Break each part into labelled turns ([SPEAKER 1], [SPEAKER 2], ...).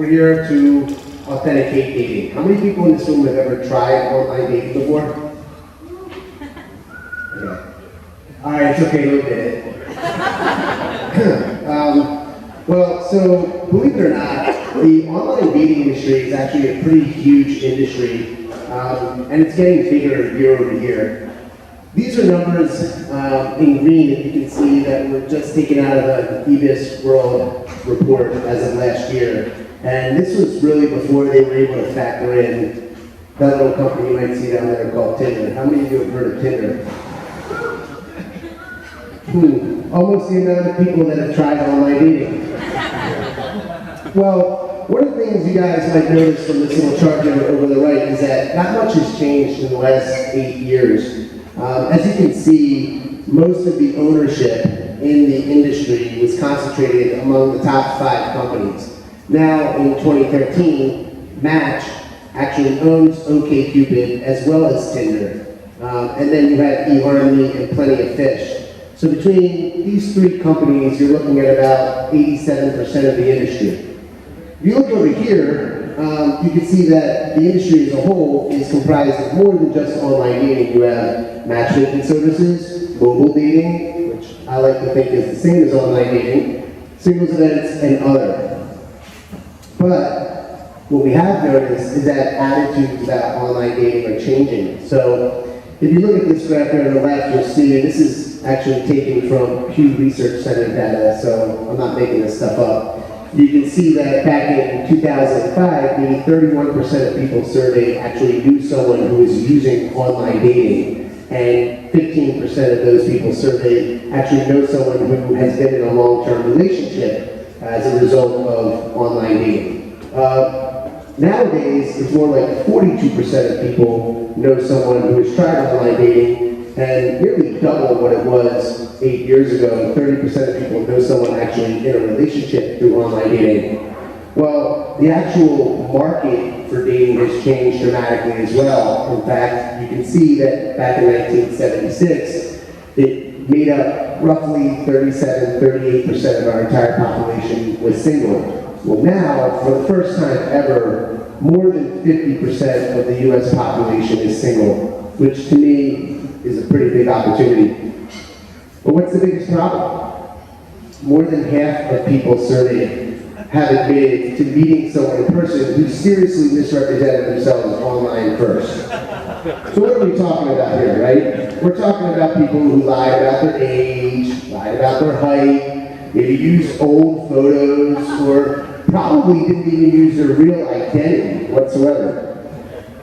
[SPEAKER 1] we're here to authenticate dating. How many people in this room have ever tried online dating before? Okay. All right, it's okay to admit it. Well, so believe it or not, the online dating industry is actually a pretty huge industry, and it's getting bigger year over year. These are numbers in green that you can see that were just taken out of the EBIS World report as of last year. And this was really before they were able to factor in that little company you might see down there called Tinder. How many of you have heard of Tinder? Almost the amount of people that have tried online dating. Well, one of the things you guys might notice from this little chart here over the right is that not much has changed in the last 8 years. As you can see, most of the ownership in the industry was concentrated among the top 5 companies. Now, in 2013, Match actually owns OkCupid as well as Tinder. And then you have eHarmony and Plenty of Fish. So between these 3 companies, you're looking at about 87% of the industry. If you look over here, you can see that the industry as a whole is comprised of more than just online dating. You have matchmaking services, mobile dating, which I like to think is the same as online dating, singles events, and other. But what we have noticed is that attitudes about online dating are changing. So if you look at this graph here on the left, you'll see, and this is actually taken from Pew Research Center data, so I'm not making this stuff up. You can see that back in 2005, maybe 31% of people surveyed actually knew someone who was using online dating, and 15% of those people surveyed actually know someone who has been in a long-term relationship as a result of online dating. Nowadays, it's more like 42% of people know someone who has tried online dating, and nearly double what it was 8 years ago. 30% of people know someone actually in a relationship through online dating. Well, the actual market for dating has changed dramatically as well. In fact, you can see that back in 1976, it made up roughly 38% of our entire population was single. Well, now, for the first time ever, more than 50% of the US population is single, which to me is a pretty big opportunity. But what's the biggest problem? More than half of people surveyed have admitted to meeting someone in person who seriously misrepresented themselves online first. So what are we talking about here, right? We're talking about people who lied about their age, lied about their height, maybe used old photos, or probably didn't even use their real identity whatsoever.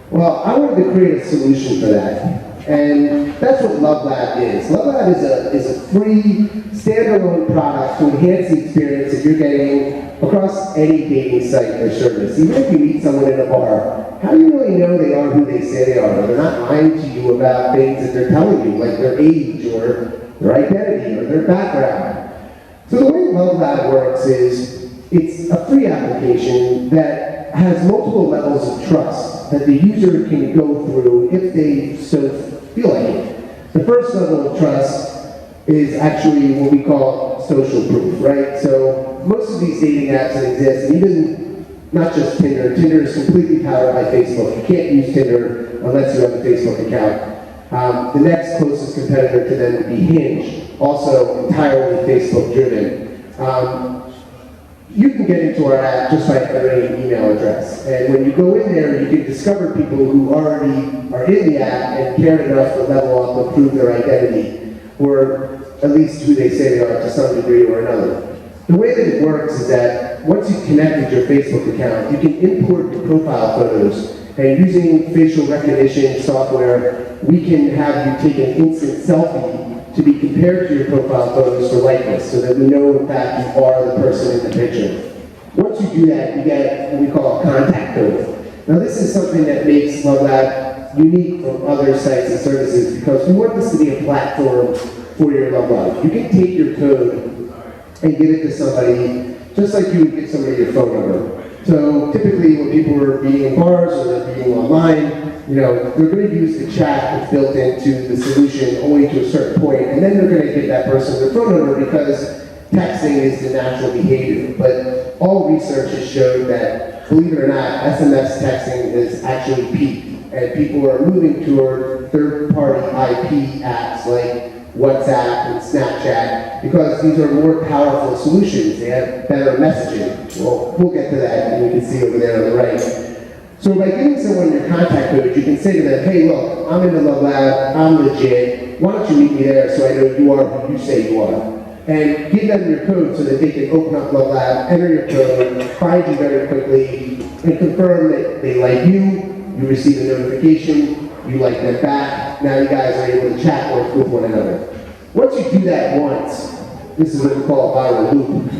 [SPEAKER 1] Well, I wanted to create a solution for that. And that's what LoveLab is. LoveLab is a free, standalone product to enhance the experience that you're getting across any dating site or service. Even if you meet someone in a bar, how do you really know they are who they say they are? They're not lying to you about things that they're telling you, like their age or their identity or their background. So the way LoveLab works is it's a free application that has multiple levels of trust that the user can go through if they so feel like it. The first level of trust is actually what we call social proof, right? So most of these dating apps that exist, and even not just Tinder, Tinder is completely powered by Facebook. You can't use Tinder unless you have a Facebook account. The next closest competitor to them would be Hinge, also entirely Facebook driven. You can get into our app just by entering an email address. And when you go in there, you can discover people who already are in the app and care enough to level up and prove their identity, or at least who they say they are to some degree or another. The way that it works is that once you connect with your Facebook account, you can import your profile photos, and using facial recognition software, we can have you take an instant selfie to be compared to your profile photos for likeness, so that we know in fact you are the person in the picture. Once you do that, you get what we call a contact code. Now this is something that makes LoveLab unique from other sites and services, because we want this to be a platform for your loved one. You can take your code and give it to somebody just like you would give somebody your phone number. So typically when people are being in bars or they're being online, they're going to use the chat that's built into the solution only to a certain point, and then they're going to give that person their phone number because texting is the natural behavior. But all research has showed that, believe it or not, SMS texting has actually peaked, and people are moving toward third-party IP apps like WhatsApp and Snapchat, because these are more powerful solutions. They have better messaging. Well, we'll get to that, and you can see over there on the right. So by giving someone your contact code, you can say to them, hey, look, I'm in the LoveLab, I'm legit. Why don't you meet me there so I know you are who you say you are? And give them your code so that they can open up LoveLab, enter your code, find you very quickly, and confirm that they like you, you receive a notification, you like them back. Now you guys are able to chat with one another. Once you do that once, this is what we call a viral loop,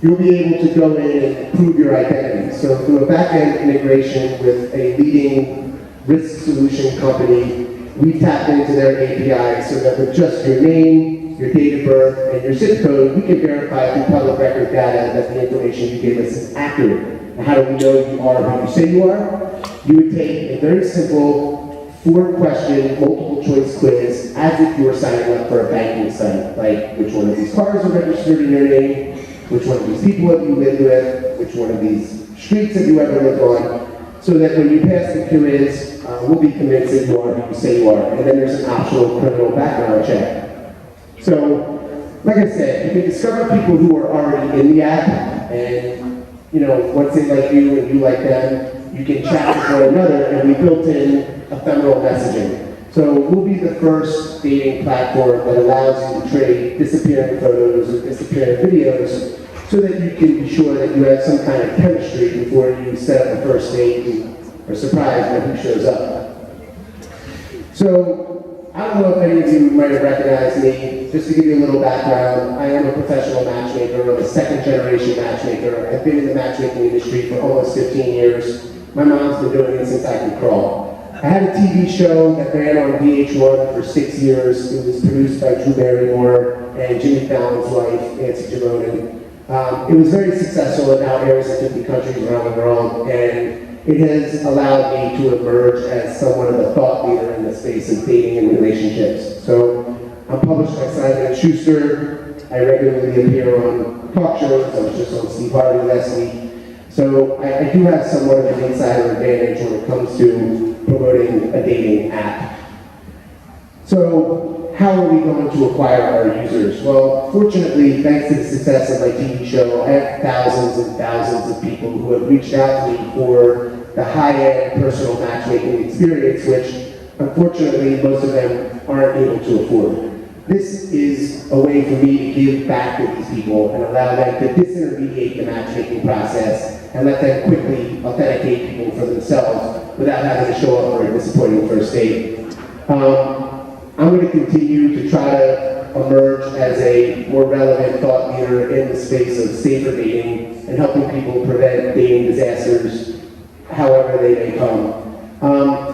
[SPEAKER 1] you'll be able to go in and prove your identity. So through a back-end integration with a leading risk solution company, we tap into their API so that with just your name, your date of birth, and your zip code, we can verify through public record data that the information you gave us is accurate. And how do we know you are who you say you are? You would take a very simple 4-question multiple choice quiz as if you were signing up for a banking site, like which one of these cars are registered in your name, which one of these people have you lived with, which one of these streets have you ever lived on, so that when you pass the quiz, we'll be convinced that you are who you say you are. And then there's an optional criminal background check. So, like I said, you can discover people who are already in the app, and once they like you and you like them, you can chat with one another, and we built in ephemeral messaging. So we'll be the first dating platform that allows you to trade disappearing photos or disappearing videos so that you can be sure that you have some kind of chemistry before you set up a first date and are surprised when who shows up. So I don't know if any of you might have recognized me. Just to give you a little background, I am a professional matchmaker. I'm a second-generation matchmaker. I've been in the matchmaking industry for almost 15 years. My mom's been doing it since I can crawl. I had a TV show that ran on VH1 for 6 years. It was produced by Drew Barrymore and Jimmy Fallon's wife, Nancy Javonen. It was very successful. It now airs in 50 countries around the world, and it has allowed me to emerge as somewhat of a thought leader in the space of dating and relationships. So I'm published by Simon & Schuster. I regularly appear on talk shows. I was just on Steve Harvey last week. So I do have somewhat of an insider advantage when it comes to promoting a dating app. So how are we going to acquire our users? Well, fortunately, thanks to the success of my TV show, I have thousands and thousands of people who have reached out to me for the high-end personal matchmaking experience, which unfortunately most of them aren't able to afford. This is a way for me to give back to these people and allow them to disintermediate the matchmaking process and let them quickly authenticate people for themselves without having to show up for a disappointing first date. I'm going to continue to try to emerge as a more relevant thought leader in the space of safer dating and helping people prevent dating disasters however they may come.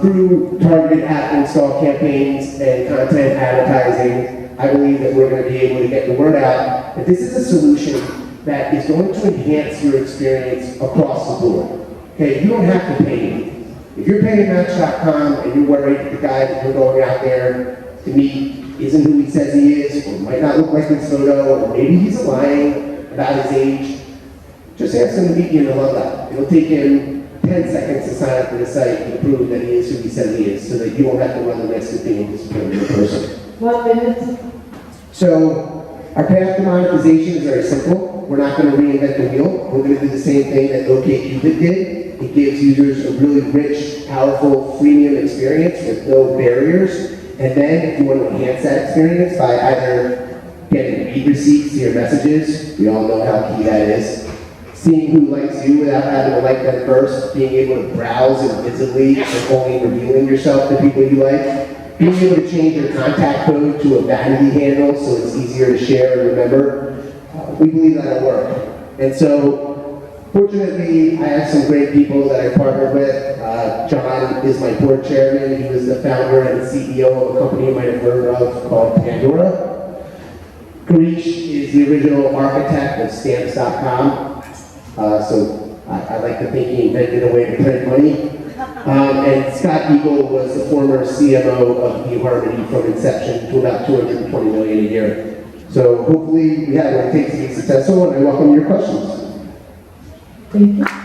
[SPEAKER 1] Through targeted app install campaigns and content advertising, I believe that we're going to be able to get the word out that this is a solution that is going to enhance your experience across the board. Okay, you don't have to pay me. If you're paying Match.com and you're worried that the guy that you're going out there to meet isn't who he says he is, or might not look like his photo, or maybe he's lying about his age, just ask him to meet you in the LoveLab. It'll take him 10 seconds to sign up for the site and prove that he is who he says he is, so that you won't have to run the risk of being disappointed in the person.
[SPEAKER 2] 1 minute.
[SPEAKER 1] So our path to monetization is very simple. We're not going to reinvent the wheel. We're going to do the same thing that OkCupid did. It gives users a really rich, powerful, freemium experience with no barriers. And then if you want to enhance that experience by either getting read receipts to your messages, we all know how key that is, seeing who likes you without having to like them first, being able to browse invisibly and only revealing yourself to people you like, being able to change your contact code to a vanity handle so it's easier to share and remember, we believe that'll work. And so, fortunately, I have some great people that I partnered with. John is my board chairman. He was the founder and CEO of a company you might have heard of called Pandora. Garish is the original architect of Stamps.com. So I like to think he invented a way to print money. And Scott Eagle was the former CMO of eHarmony from inception to about $220 million a year. So hopefully we have what it takes to be successful, and I welcome your questions.
[SPEAKER 2] Thank you.